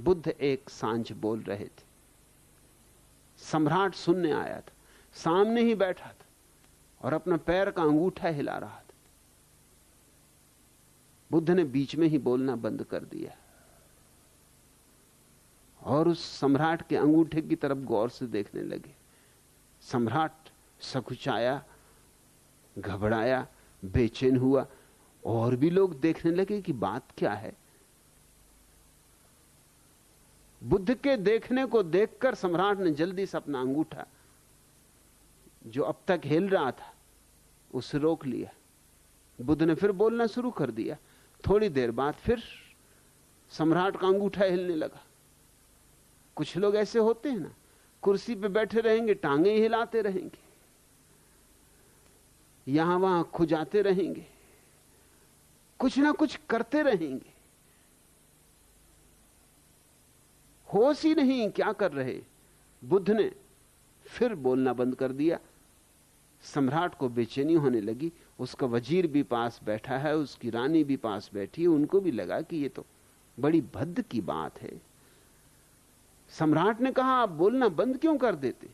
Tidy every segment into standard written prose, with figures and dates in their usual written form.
बुद्ध एक सांझ बोल रहे थे। सम्राट सुनने आया था, सामने ही बैठा था और अपना पैर का अंगूठा हिला रहा था। बुद्ध ने बीच में ही बोलना बंद कर दिया और उस सम्राट के अंगूठे की तरफ गौर से देखने लगे। सम्राट सकुचाया, घबराया, बेचैन हुआ और भी लोग देखने लगे कि बात क्या है। बुद्ध के देखने को देखकर सम्राट ने जल्दी से अपना अंगूठा जो अब तक हिल रहा था उसे रोक लिया। बुद्ध ने फिर बोलना शुरू कर दिया। थोड़ी देर बाद फिर सम्राट का अंगूठा हिलने लगा। कुछ लोग ऐसे होते हैं ना, कुर्सी पे बैठे रहेंगे, टांगे हिलाते रहेंगे, यहां वहां खुजाते रहेंगे, कुछ ना कुछ करते रहेंगे, होश ही नहीं क्या कर रहे। बुद्ध ने फिर बोलना बंद कर दिया। सम्राट को बेचैनी होने लगी। उसका वजीर भी पास बैठा है, उसकी रानी भी पास बैठी है। उनको भी लगा कि ये तो बड़ी भद्द की बात है। सम्राट ने कहा, आप बोलना बंद क्यों कर देते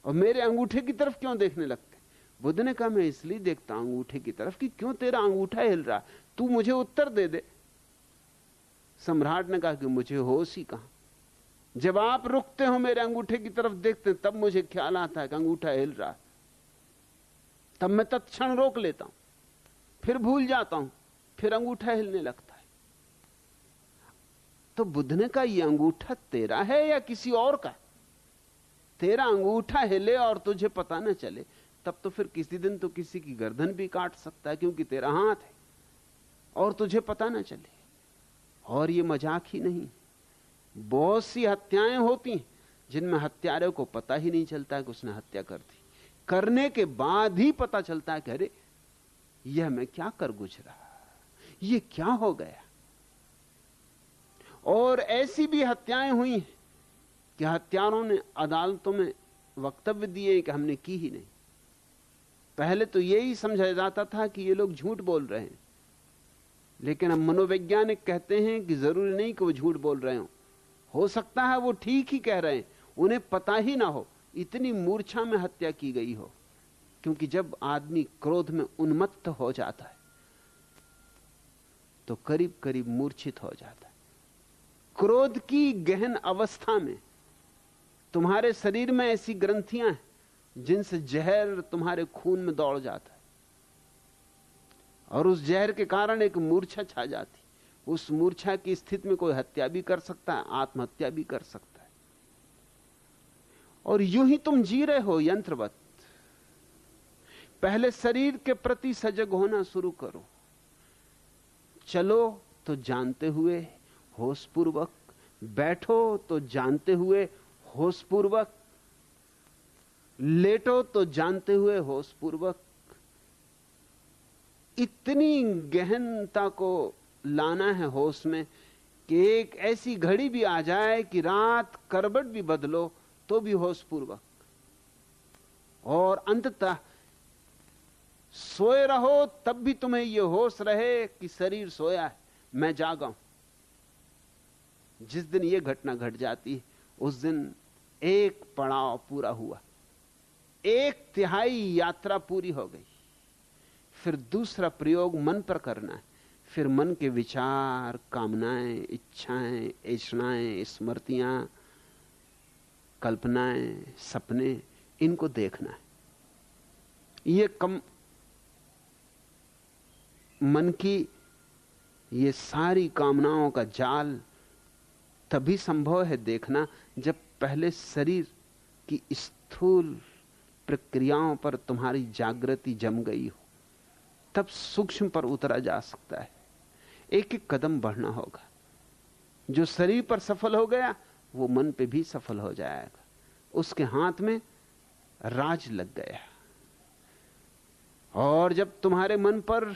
और मेरे अंगूठे की तरफ क्यों देखने लगते? बुद्ध ने कहा, मैं इसलिए देखता हूं अंगूठे की तरफ कि क्यों तेरा अंगूठा हिल रहा, तू मुझे उत्तर दे दे। सम्राट ने कहा कि मुझे होश ही कहां, जब आप रुकते हो मेरे अंगूठे की तरफ देखते तब मुझे ख्याल आता है कि अंगूठा हिल रहा, तब मैं तत्क्षण रोक लेता हूं, फिर भूल जाता हूं, फिर अंगूठा हिलने लगता है। तो बुद्ध ने कहा, यह अंगूठा तेरा है या किसी और का? तेरा अंगूठा हिले और तुझे पता न चले, तब तो फिर किसी दिन तो किसी की गर्दन भी काट सकता है, क्योंकि तेरा हाथ है और तुझे पता न चले। और यह मजाक ही नहीं, बहुत सी हत्याएं होती हैं जिनमें हत्यारे को पता ही नहीं चलता कि उसने हत्या कर दी, करने के बाद ही पता चलता है कि अरे यह मैं क्या कर गुजरा, यह क्या हो गया। और ऐसी भी हत्याएं हुई हैं कि हत्यारों ने अदालतों में वक्तव्य दिए कि हमने की ही नहीं। पहले तो यही समझा जाता था कि ये लोग झूठ बोल रहे हैं, लेकिन अब मनोवैज्ञानिक कहते हैं कि जरूरी नहीं कि वो झूठ बोल रहे हो सकता है वो ठीक ही कह रहे हैं, उन्हें पता ही ना हो, इतनी मूर्छा में हत्या की गई हो। क्योंकि जब आदमी क्रोध में उन्मत्त हो जाता है तो करीब करीब मूर्छित हो जाता है। क्रोध की गहन अवस्था में तुम्हारे शरीर में ऐसी ग्रंथियां हैं जिनसे जहर तुम्हारे खून में दौड़ जाता है और उस जहर के कारण एक मूर्छा छा जाती। उस मूर्छा की स्थिति में कोई हत्या भी कर सकता है, आत्महत्या भी कर सकता है। और यूं ही तुम जी रहे हो यंत्रवत। पहले शरीर के प्रति सजग होना शुरू करो। चलो तो जानते हुए होशपूर्वक, बैठो तो जानते हुए होशपूर्वक, लेटो तो जानते हुए होशपूर्वक। इतनी गहनता को लाना है होश में कि एक ऐसी घड़ी भी आ जाए कि रात करवट भी बदलो तो भी होशपूर्वक, और अंततः सोए रहो तब भी तुम्हें यह होश रहे कि शरीर सोया है, मैं जागा हूं। जिस दिन यह घटना घट जाती है उस दिन एक पड़ाव पूरा हुआ, 1/3 यात्रा पूरी हो गई। फिर दूसरा प्रयोग मन पर करना है। फिर मन के विचार, कामनाएं, इच्छाएं, ऐषणाएं, स्मृतियां, कल्पनाएं, सपने, इनको देखना है। ये मन की ये सारी कामनाओं का जाल तभी संभव है देखना जब पहले शरीर की स्थूल प्रक्रियाओं पर तुम्हारी जागृति जम गई हो, तब सूक्ष्म पर उतरा जा सकता है। एक एक कदम बढ़ना होगा। जो शरीर पर सफल हो गया वो मन पे भी सफल हो जाएगा। उसके हाथ में राज लग गया। और जब तुम्हारे मन पर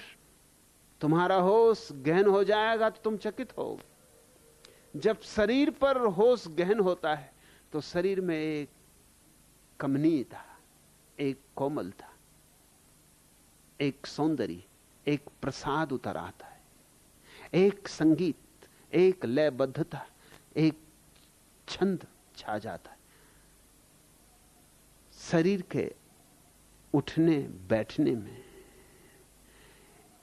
तुम्हारा होश गहन हो जाएगा तो तुम चकित होगे। जब शरीर पर होश गहन होता है तो शरीर में एक कमनीयता, एक कोमलता, एक सौंदर्य, एक प्रसाद उतर आता है, एक संगीत, एक लयबद्धता। एक छंद छा जाता है, शरीर के उठने बैठने में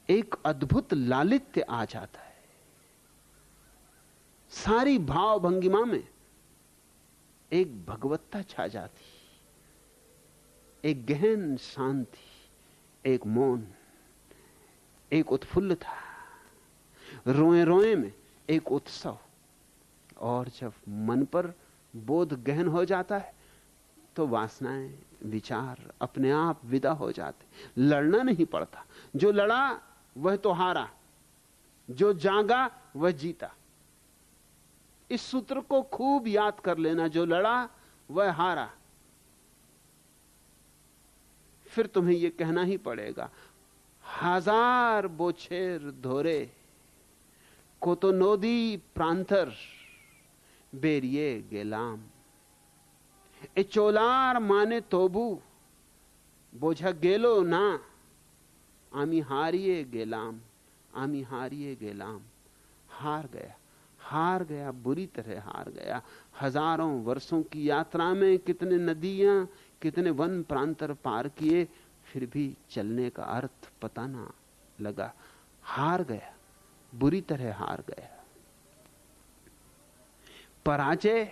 एक अद्भुत लालित्य आ जाता है, सारी भाव भंगिमा में एक भगवत्ता छा जाती, एक गहन शांति, एक मौन, एक उत्फुल्लता, रोए रोए में एक उत्सव। और जब मन पर बोध गहन हो जाता है तो वासनाएं, विचार अपने आप विदा हो जाते, लड़ना नहीं पड़ता। जो लड़ा वह तो हारा, जो जागा वह जीता। इस सूत्र को खूब याद कर लेना, जो लड़ा वह हारा। फिर तुम्हें यह कहना ही पड़ेगा, हजार बोछेर धोरे को तो नोदी प्रांतर बेरिए गेलाम, ए चोलार माने तोबू बोझा गेलो ना, आमी हारिए गेलाम, आमी हारिए गेलाम। हार गया, हार गया, बुरी तरह हार गया। हजारों वर्षों की यात्रा में कितने नदियां, कितने वन प्रांतर पार किए, फिर भी चलने का अर्थ पता ना लगा। हार गया, बुरी तरह हार गया। पराजय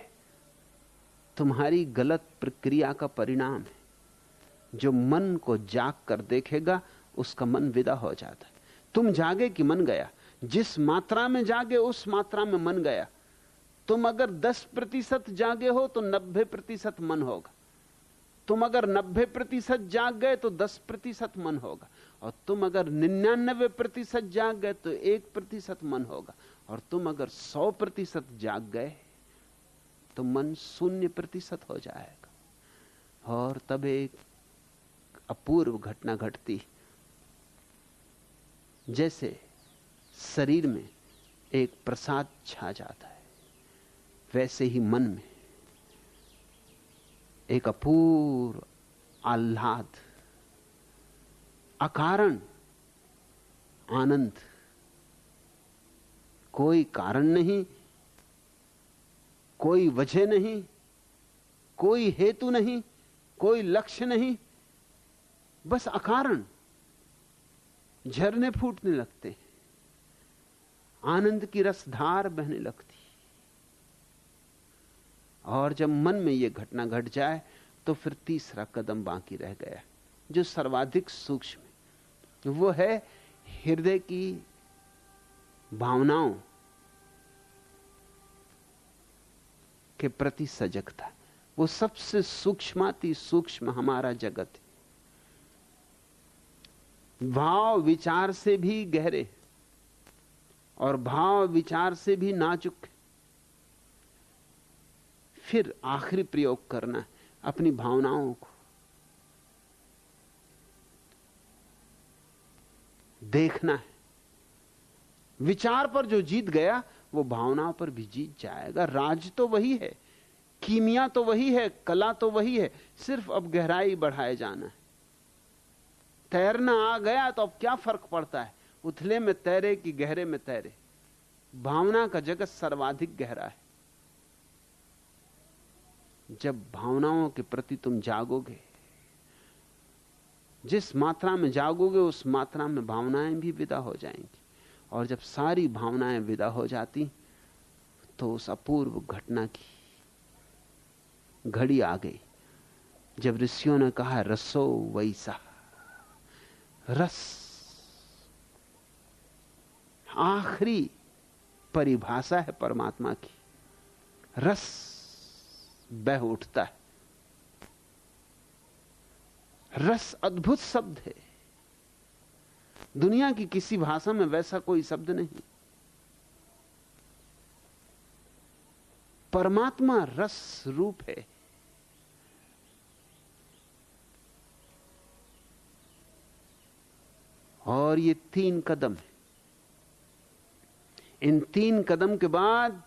तुम्हारी गलत प्रक्रिया का परिणाम है। जो मन को जाग कर देखेगा उसका मन विदा हो जाता है। तुम जागे कि मन गया? जिस मात्रा में जागे उस मात्रा में मन गया। तुम अगर 10% जागे हो तो 90% मन होगा। तुम अगर 90% जाग गए तो 10% मन होगा। और तुम अगर 99% जाग गए तो 1% मन होगा। और तुम अगर 100% जाग गए तो मन 0% हो जाएगा। और तब एक अपूर्व घटना घटती, जैसे शरीर में एक प्रसाद छा जाता है, वैसे ही मन में एक अपूर्व आह्लाद, अकारण आनंद। कोई कारण नहीं, कोई वजह नहीं, कोई हेतु नहीं, कोई लक्ष्य नहीं, बस अकारण झरने फूटने लगते, आनंद की रसधार बहने लगती। और जब मन में यह घटना घट जाए तो फिर तीसरा कदम बाकी रह गया, जो सर्वाधिक सूक्ष्म है। वो है हृदय की भावनाओं के प्रति सजगता। वो सबसे सूक्ष्माति सूक्ष्म हमारा जगत है। भाव विचार से भी गहरे और भाव विचार से भी नाजुक। फिर आखिरी प्रयोग करना है अपनी भावनाओं को देखना है। विचार पर जो जीत गया वो भावनाओं पर भी जीत जाएगा। राज तो वही है, कीमिया तो वही है, कला तो वही है, सिर्फ अब गहराई बढ़ाए जाना है। तैरना आ गया तो अब क्या फर्क पड़ता है, उथले में तैरे कि गहरे में तैरे। भावना का जगत सर्वाधिक गहरा है। जब भावनाओं के प्रति तुम जागोगे, जिस मात्रा में जागोगे उस मात्रा में भावनाएं भी विदा हो जाएंगी। और जब सारी भावनाएं विदा हो जाती तो उस अपूर्व घटना की घड़ी आ गई, जब ऋषियों ने कहा रसो वैसा। रस आखिरी परिभाषा है परमात्मा की। रस बह उठता है। रस अद्भुत शब्द है। दुनिया की किसी भाषा में वैसा कोई शब्द नहीं। परमात्मा रस रूप है। और ये 3 कदम है। इन 3 कदम के बाद